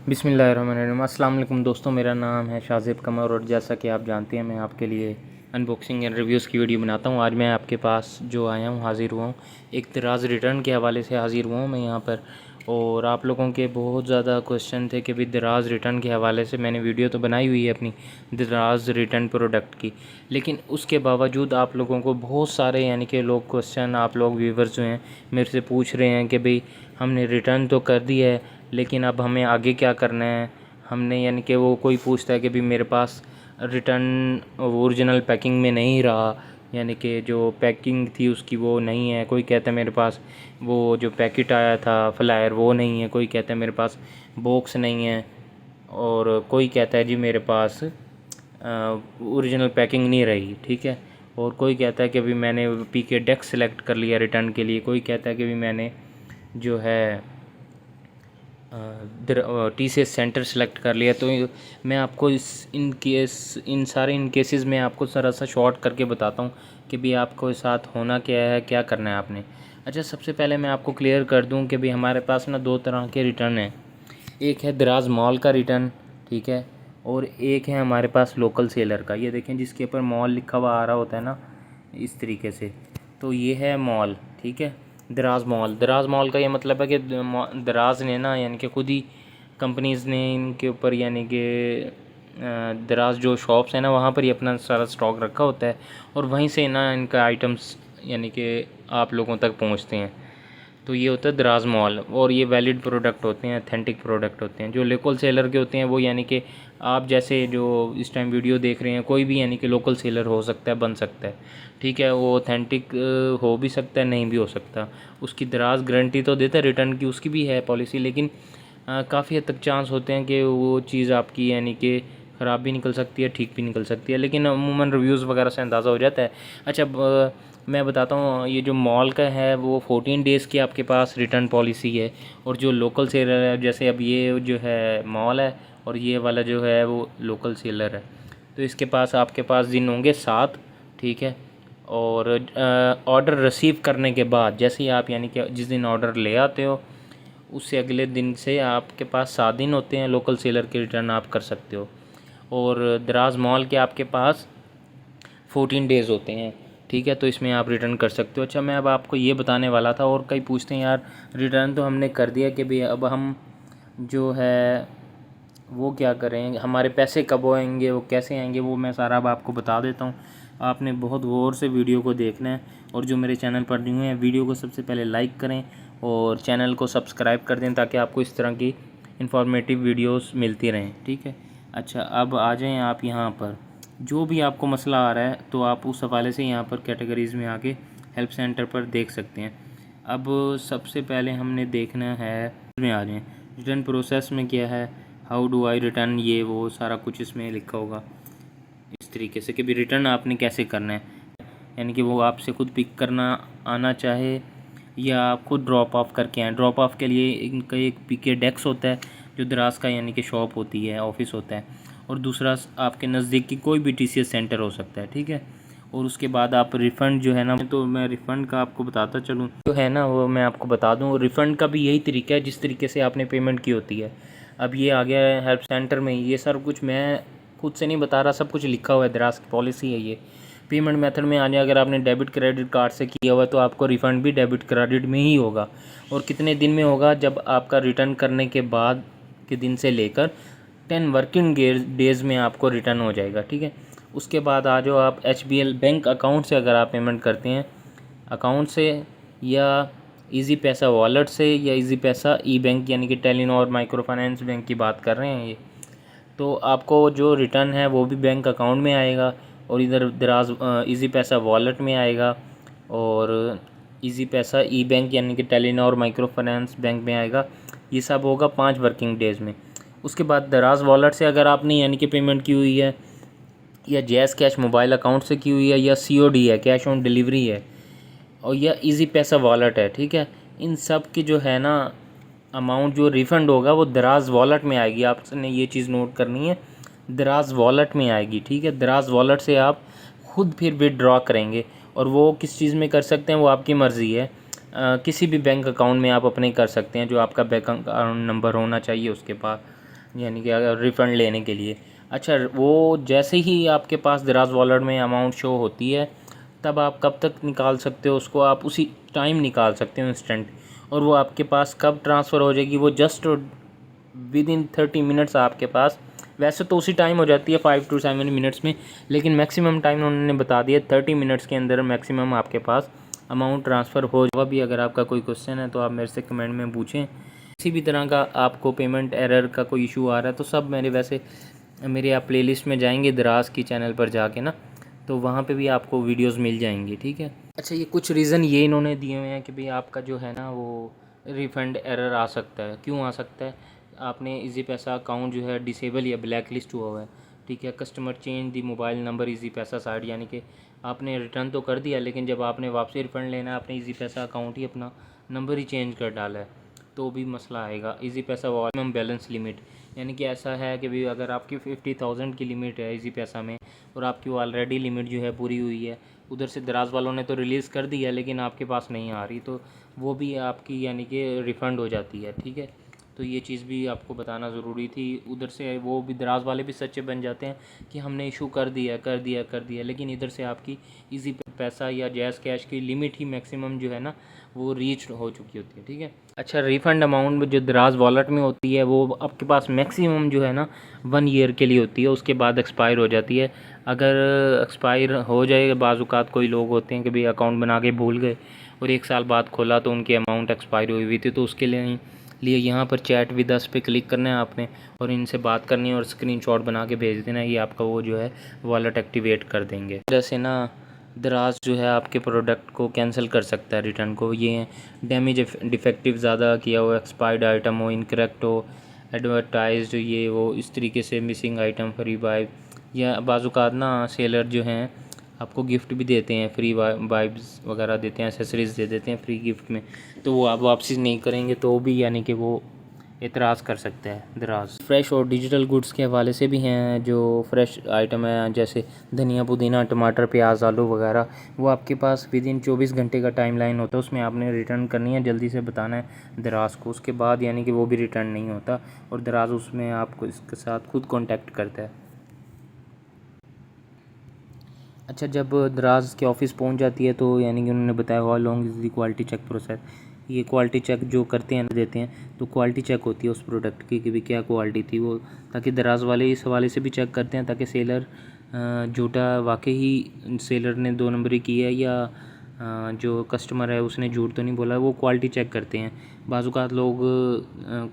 बिस्मिल्लाहिर्रहमानिर्रहीम। अस्सलाम वालेकुम दोस्तों, मेरा नाम है शाज़िब कमर और जैसा कि आप जानते हैं मैं आपके लिए अनबॉक्सिंग एंड रिव्यूज़ की वीडियो बनाता हूं। आज मैं आपके पास जो आया हूं, हाज़िर हुआ हूं, एक दराज़ रिटर्न के हवाले से हाज़िर हुआ हूं मैं यहाँ पर। और आप लोगों के बहुत ज़्यादा क्वेश्चन थे कि भाई दराज़ रिटर्न के हवाले से मैंने वीडियो तो बनाई हुई है अपनी दराज़ रिटर्न प्रोडक्ट की, लेकिन उसके बावजूद आप लोगों को बहुत सारे यानी कि लोग क्वेश्चन, आप लोग व्यूवर्स जो हैं मेरे से पूछ रहे हैं कि भाई हमने रिटर्न तो कर दिया है लेकिन अब हमें आगे क्या करना है। हमने यानी कि वो कोई पूछता है कि भाई मेरे पास रिटर्न ओरिजिनल पैकिंग में नहीं रहा, यानी कि जो पैकिंग थी उसकी वो नहीं है। कोई कहता है मेरे पास वो जो पैकेट आया था फ्लायर वो नहीं है, कोई कहता है मेरे पास बॉक्स नहीं है, और कोई कहता है जी मेरे पास ओरिजिनल पैकिंग नहीं रही, ठीक है। और कोई कहता है कि अभी मैंने पीके डेस्क सेलेक्ट कर लिया रिटर्न के लिए, कोई कहता है कि अभी मैंने जो है TCS सेंटर सेलेक्ट कर लिया। तो मैं आपको इन सारे केसेस में आपको ज़रा सा शॉर्ट करके बताता हूँ कि भाई आपको साथ होना क्या है, क्या करना है आपने। अच्छा, सबसे पहले मैं आपको क्लियर कर दूँ कि भाई हमारे पास ना दो तरह के रिटर्न हैं। एक है दराज मॉल का रिटर्न, ठीक है, और एक है हमारे पास लोकल सेलर का। ये देखें जिसके ऊपर मॉल लिखा हुआ आ रहा होता है ना, इस तरीके से, तो ये है मॉल, ठीक है, दराज मॉल का ये मतलब है कि दराज ने ना यानी कि खुद ही कंपनीज़ ने इनके ऊपर यानी कि दराज जो शॉप्स हैं ना वहाँ पर ही अपना सारा स्टॉक रखा होता है और वहीं से ना इनका आइटम्स यानी कि आप लोगों तक पहुँचते हैं। तो ये होता है दराज मॉल, और ये वैलिड प्रोडक्ट होते हैं, अथेंटिक प्रोडक्ट होते हैं। जो लोकल सेलर के होते हैं वो यानी कि आप जैसे जो इस टाइम वीडियो देख रहे हैं कोई भी यानी कि लोकल सेलर हो सकता है, बन सकता है, ठीक है। वो ऑथेंटिक हो भी सकता है, नहीं भी हो सकता। उसकी दराज गारंटी तो देता है रिटर्न की, उसकी भी है पॉलिसी, लेकिन काफ़ी हद तक चांस होते हैं कि वो चीज़ आपकी यानी कि ख़राब भी निकल सकती है, ठीक भी निकल सकती है, लेकिन अमूमन रिव्यूज़ वगैरह से अंदाज़ा हो जाता है। अच्छा, मैं बताता हूँ, ये जो मॉल का है वो 14 डेज़ की आपके पास रिटर्न पॉलिसी है, और जो लोकल सेलर है, जैसे अब ये जो है मॉल है और ये वाला जो है वो लोकल सेलर है, तो इसके पास आपके पास दिन होंगे 7, ठीक है। और ऑर्डर रिसीव करने के बाद जैसे ही आप यानी कि जिस दिन ऑर्डर ले आते हो उससे अगले दिन से आपके पास 7 दिन होते हैं, लोकल सेलर के रिटर्न आप कर सकते हो। और दराज मॉल के आपके पास 14 डेज़ होते हैं, ठीक है, तो इसमें आप रिटर्न कर सकते हो। अच्छा, मैं अब आपको ये बताने वाला था, और कई पूछते हैं यार रिटर्न तो हमने कर दिया कि भाई अब हम जो है वो क्या करें, हमारे पैसे कब आएंगे, वो कैसे आएंगे, वो मैं सारा अब आपको बता देता हूँ। आपने बहुत गौर से वीडियो को देखना है, और जो मेरे चैनल पर न्यू हैं वीडियो को सबसे पहले लाइक करें और चैनल को सब्सक्राइब कर दें ताकि आपको इस तरह की इंफॉर्मेटिव वीडियोस मिलती रहें, ठीक है। अच्छा, अब आ जाएं आप यहाँ पर, जो भी आपको मसला आ रहा है तो आप उस हवाले से यहाँ पर कैटेगरीज़ में आके हेल्प सेंटर पर देख सकते हैं। अब सबसे पहले हमने देखना है, में आ जाएँ, रिटर्न प्रोसेस में क्या है, हाउ डू आई रिटर्न, ये वो सारा कुछ इसमें लिखा होगा इस तरीके से कि भी रिटर्न आपने कैसे करना है, यानी कि वो आपसे खुद पिक करना आना चाहे या आप खुद ड्रॉप ऑफ करके आएँ। ड्रॉप ऑफ के लिए इनका एक पीके डेस्क होता है जो दराज का यानी कि शॉप होती है, ऑफिस होता है, और दूसरा आपके नज़दीक की कोई भी TCS सेंटर हो सकता है, ठीक है। और उसके बाद आप रिफ़ंड जो है ना, तो मैं रिफ़ंड का आपको बताता चलूँ जो है ना, वो मैं आपको बता दूँ। रिफ़ंड का भी यही तरीका है जिस तरीके से आपने पेमेंट की होती है। अब ये आ गया है हेल्प सेंटर में, ये सर कुछ मैं खुद से नहीं बता रहा, सब कुछ लिखा हुआ है, दराज की पॉलिसी है ये। पेमेंट मेथड में आ जाए, अगर आपने डेबिट क्रेडिट कार्ड से किया हुआ तो आपको रिफ़ंड भी डेबिट क्रेडिट में ही होगा, और कितने दिन में होगा, जब आपका रिटर्न करने के बाद के दिन से लेकर 10 वर्किंग डेज़ में आपको रिटर्न हो जाएगा, ठीक है। उसके बाद आ जाओ आप HBL बैंक अकाउंट से अगर आप पेमेंट करते हैं, अकाउंट से या इजी पैसा वॉलेट से या इजी पैसा ई बैंक यानी कि टेलीनॉर माइक्रो फाइनेंस बैंक की बात कर रहे हैं ये, तो आपको जो रिटर्न है वो भी बैंक अकाउंट में आएगा, और इधर दराज इजी पैसा वॉलेट में आएगा, और इजी पैसा ई बैंक यानी कि टेलीनॉर माइक्रो फाइनेंस बैंक में आएगा। ये सब होगा 5 वर्किंग डेज़ में। उसके बाद दराज वॉलेट से अगर आपने यानी कि पेमेंट की हुई है, या जैज़ कैश मोबाइल अकाउंट से की हुई है, या COD है, कैश ऑन डिलीवरी है, और या इजी पैसा वॉलेट है, ठीक है, इन सब की जो है ना अमाउंट जो रिफ़ंड होगा वो दराज वॉलेट में आएगी। आपने ये चीज़ नोट करनी है, दराज वॉलेट में आएगी, ठीक है। दराज वॉलेट से आप खुद फिर विदड्रॉ करेंगे, और वो किस चीज़ में कर सकते हैं वो आपकी मर्ज़ी है। किसी भी बैंक अकाउंट में आप अपने कर सकते हैं, जो आपका बैंक अकाउंट नंबर होना चाहिए उसके पास, यानी कि अगर रिफ़ंड लेने के लिए। अच्छा, वो जैसे ही आपके पास दराज वॉलेट में अमाउंट शो होती है तब आप कब तक निकाल सकते हो उसको, आप उसी टाइम निकाल सकते हो इंस्टेंट। और वो आपके पास कब ट्रांसफ़र हो जाएगी, वो जस्ट विद इन 30 मिनट्स आपके पास। वैसे तो उसी टाइम हो जाती है 5 to 7 मिनट्स में, लेकिन मैक्सिमम टाइम उन्होंने बता दिया 30 मिनट्स के अंदर मैक्सिमम आपके पास अमाउंट ट्रांसफ़र हो। वह भी अगर आपका कोई क्वेश्चन है तो आप मेरे से कमेंट में पूछें। किसी भी तरह का आपको पेमेंट एरर का कोई इशू आ रहा है तो सब मेरे आप प्लेलिस्ट में जाएंगे दराज की चैनल पर जाके ना, तो वहाँ पे भी आपको वीडियोस मिल जाएंगी, ठीक है। अच्छा, ये कुछ रीज़न ये इन्होंने दिए हुए हैं कि भाई आपका जो है ना वो रिफ़ंड एरर आ सकता है। क्यों आ सकता है? आपने इजी पैसा अकाउंट जो है डिसेबल या ब्लैक लिस्ट हुआ हुआ है, ठीक है। Customer change the mobile number easy पैसा साइड, यानी कि आपने रिटर्न तो कर दिया लेकिन जब आपने वापसी रिफ़ंड लेना है आपने इजी पैसा अकाउंट ही अपना नंबर ही चेंज कर डाला है, तो भी मसला आएगा। इजी पैसा वॉल्यूम बैलेंस लिमिट, यानी कि ऐसा है कि भाई अगर आपकी 50,000 की लिमिट है इजी पैसा में और आपकी ऑलरेडी लिमिट जो है पूरी हुई है, उधर से दराज वालों ने तो रिलीज़ कर दिया लेकिन आपके पास नहीं आ रही, तो वो भी आपकी यानी कि रिफ़ंड हो जाती है, ठीक है। तो ये चीज़ भी आपको बताना ज़रूरी थी। उधर से वो भी दराज वाले भी सच्चे बन जाते हैं कि हमने इशू कर दिया, लेकिन इधर से आपकी इजी पैसा या जैज़ कैश की लिमिट ही मैक्सिमम जो है ना वो रीच हो चुकी होती है, ठीक है। अच्छा, रिफ़ंड अमाउंट जो दराज वॉलेट में होती है वो आपके पास मैक्सिमम जो है ना 1 ईयर के लिए होती है, उसके बाद एक्सपायर हो जाती है। अगर एक्सपायर हो जाए, बाज़-औक़ात कोई लोग होते हैं कि भाई अकाउंट बना के भूल गए और 1 साल बाद खोला तो उनकी अमाउंट एक्सपायर हुई थी, तो उसके लिए यहाँ पर चैट विद अस पे क्लिक करना है आपने और इनसे बात करनी है और स्क्रीनशॉट बना के भेज देना है। ये आपका वो जो है वॉलेट एक्टिवेट कर देंगे। जैसे ना दराज जो है आपके प्रोडक्ट को कैंसिल कर सकता है, रिटर्न को। ये डैमेज डिफेक्टिव ज़्यादा किया हो, एक्सपायर्ड आइटम हो, इनकरेक्ट हो, एडवर्टाइज ये वो इस तरीके से, मिसिंग आइटम, फ्री वाइब, या बाज़-औक़ात ना सेलर जो हैं आपको गिफ्ट भी देते हैं, फ्री वाइब्स वगैरह देते हैं, एसेसरीज़ दे देते हैं फ्री गिफ्ट में, तो वो आप वापसी नहीं करेंगे तो भी यानी कि वो एतराज़ कर सकते हैं दराज। फ्रेश और डिजिटल गुड्स के हवाले से भी हैं, जो फ्रेश आइटम है जैसे धनिया, पुदीना, टमाटर, प्याज, आलू वगैरह, वो आपके पास विद इन 24 घंटे का टाइम लाइन होता है। उसमें आपने रिटर्न करनी है, जल्दी से बताना है दराज को, उसके बाद यानी कि वो भी रिटर्न नहीं होता और दराज उसमें आपको इसके साथ खुद कॉन्टैक्ट करता है। अच्छा, जब दराज के ऑफ़िस पहुंच जाती है तो यानी कि उन्होंने बताया how long is the quality check process. ये क्वालिटी चेक जो करते हैं देते हैं, तो क्वालिटी चेक होती है उस प्रोडक्ट की कि भी क्या क्वालिटी थी वो, ताकि दराज वाले इस हवाले से भी चेक करते हैं ताकि सेलर झूठा वाकई ही सेलर ने 2 नंबरी की है या जो कस्टमर है उसने झूठ तो नहीं बोला, वो क्वालिटी चेक करते हैं। बाज़-औक़ात लोग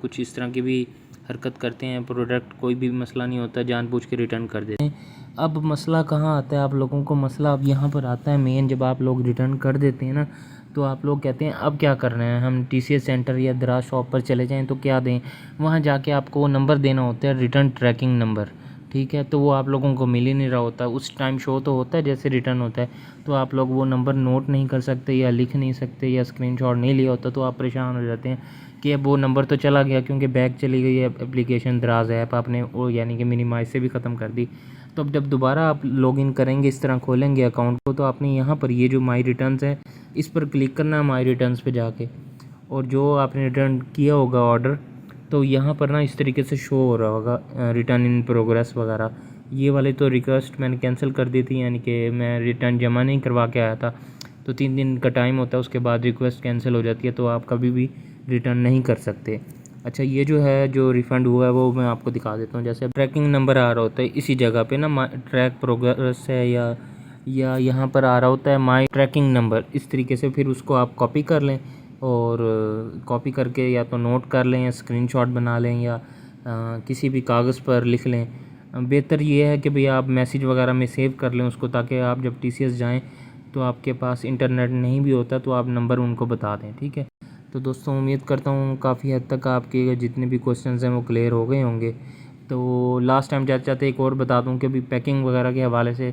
कुछ इस तरह की भी हरकत करते हैं, प्रोडक्ट कोई भी मसला नहीं होता, जानबूझ के रिटर्न कर देते हैं। अब मसला कहाँ आता है आप लोगों को, मसला अब यहाँ पर आता है मेन, जब आप लोग रिटर्न कर देते हैं ना तो आप लोग कहते हैं अब क्या करना है, हम टीसीएस सेंटर या दराज शॉप पर चले जाएं तो क्या दें। वहाँ जाके आपको वो नंबर देना होता है, रिटर्न ट्रैकिंग नंबर, ठीक है। तो वो आप लोगों को मिल ही नहीं रहा होता, उस टाइम शो तो होता है जैसे रिटर्न होता है, तो आप लोग वो नंबर नोट नहीं कर सकते या लिख नहीं सकते या स्क्रीनशॉट नहीं लिया होता, तो आप परेशान हो जाते हैं कि अब वो नंबर तो चला गया क्योंकि बैग चली गई है, एप्लीकेशन दराज ऐप आपने वो यानी कि मिनिमाइज से भी ख़त्म कर दी। तो अब जब दोबारा आप लॉगिन करेंगे, इस तरह खोलेंगे अकाउंट को, तो आपने यहाँ पर ये जो माई रिटर्न्स है इस पर क्लिक करना है, माई रिटर्न्स पे जाके, और जो आपने रिटर्न किया होगा ऑर्डर, तो यहाँ पर ना इस तरीके से शो हो रहा होगा रिटर्न इन प्रोग्रेस वगैरह। ये वाले तो रिक्वेस्ट मैंने कैंसिल कर दी थी, यानी कि मैं रिटर्न जमा नहीं करवा के आया था, तो 3 दिन का टाइम होता है, उसके बाद रिक्वेस्ट कैंसिल हो जाती है, तो आप कभी भी रिटर्न नहीं कर सकते। अच्छा, ये जो है जो रिफ़ंड हुआ है वो मैं आपको दिखा देता हूँ। जैसे ट्रैकिंग नंबर आ रहा होता है इसी जगह पे ना, ट्रैक प्रोग्रेस है या यहाँ पर आ रहा होता है माई ट्रैकिंग नंबर, इस तरीके से फिर उसको आप कॉपी कर लें और कॉपी करके या तो नोट कर लें या स्क्रीनशॉट बना लें या किसी भी कागज़ पर लिख लें। बेहतर ये है कि भाई आप मैसेज वगैरह में सेव कर लें उसको, ताकि आप जब टीसीएस जाएँ तो आपके पास इंटरनेट नहीं भी होता तो आप नंबर उनको बता दें, ठीक है। तो दोस्तों, उम्मीद करता हूँ काफ़ी हद तक आपके जितने भी क्वेश्चंस हैं वो क्लियर हो गए होंगे। तो लास्ट टाइम जाते जाते एक और बता दूँ कि अभी पैकिंग वगैरह के हवाले से,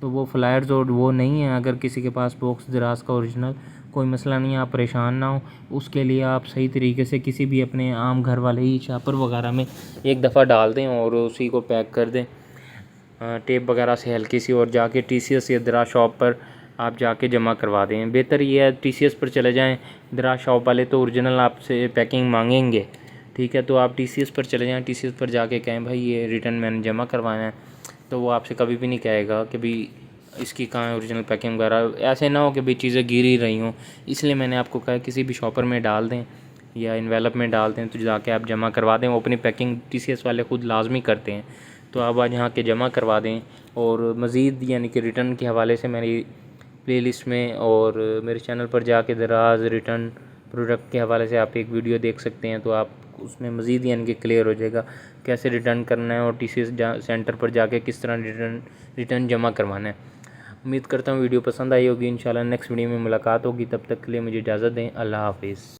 तो वो फ्लायर्स और वो नहीं है, अगर किसी के पास बॉक्स दराज का ओरिजिनल, कोई मसला नहीं है, आप परेशान ना हो। उसके लिए आप सही तरीके से किसी भी अपने आम घर वाले ही शापर वगैरह में एक दफ़ा डाल दें और उसी को पैक कर दें टेप वगैरह से हल्की सी, और जाके टीसीएस या दराज शॉप पर आप जाके जमा करवा दें। बेहतर ये है टीसीएस पर चले जाएं, दराज शॉप वाले तो ओरिजिनल आपसे पैकिंग मांगेंगे, ठीक है। तो आप TCS पर चले जाएँ, TCS पर जाके कहें भाई ये रिटर्न मैंने जमा करवाना है, तो वो आपसे कभी भी नहीं कहेगा कि भाई इसकी कहाँ है ओरिजिनल पैकिंग वगैरह। ऐसे ना हो कि भाई चीज़ें गिर ही रही हों। इसलिए मैंने आपको कहा किसी भी शॉपर में डाल दें या इन्वेलप में डाल दें, तो जाके आप जमा करवा दें। वो अपनी पैकिंग TCS वाले ख़ुद लाजमी करते हैं, तो आप आज यहाँ के जमा करवा दें। और मज़ीद यानी कि रिटर्न के हवाले से मेरी प्लेलिस्ट में और मेरे चैनल पर जाके दराज रिटर्न प्रोडक्ट के हवाले से आप एक वीडियो देख सकते हैं, तो आप उसमें मज़ीद यानी कि क्लियर हो जाएगा कैसे रिटर्न करना है और TCS सेंटर पर जाके किस तरह रिटर्न जमा करवाना है। उम्मीद करता हूँ वीडियो पसंद आई होगी। इंशाल्लाह नेक्स्ट वीडियो में मुलाकात होगी। तब तक के लिए मुझे इजाज़त दें। अल्लाह हाफिज़।